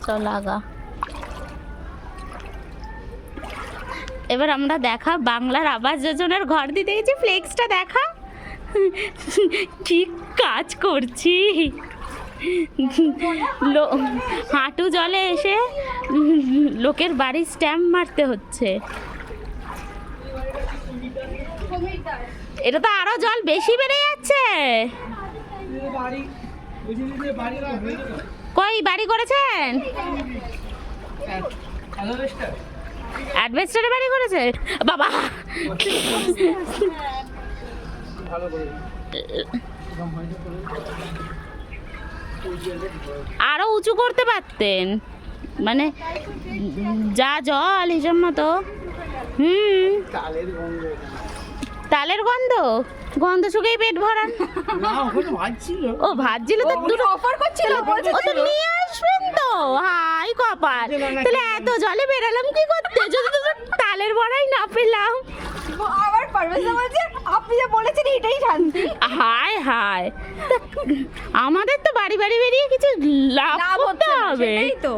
চল আগা। এবার আমরা দেখা বাংলার আবাস যোজনার ঘর দিতে গেছি, ফ্লেক্সটা দেখা। ঠিক কাজ করছি। হাঁটু জলে এসে লোকের বাড়ির স্ট্যাম্প মারতে হচ্ছে। এটা তো আরো জল বেশি বেড়ে যাচ্ছে। কই বাড়ি করেছেন? অ্যাডভেস্টারে বাড়ি করেছে বাবা। আরো উঁচু করতে পারতেন, মানে যা জল হিসাব মতো। তালের গন্ধ, গন্ধ শুকেই পেট ভরান। ও ভাজছিল তো দুটো অফার করছিল, ও তো নিয়ে আসবেন তো। হাই কপাল, তাহলে এত জলে বেরালাম কি করতে যদি তো তালের বড়াই না পেলাম। আবার পারভেজা বলছে আপনি যে বলেছেন এটাই শান্তি। হায় হায়, আমাদের তো বাড়ি বাড়ি বেরিয়ে কিছু লাভ করতে হবে। তো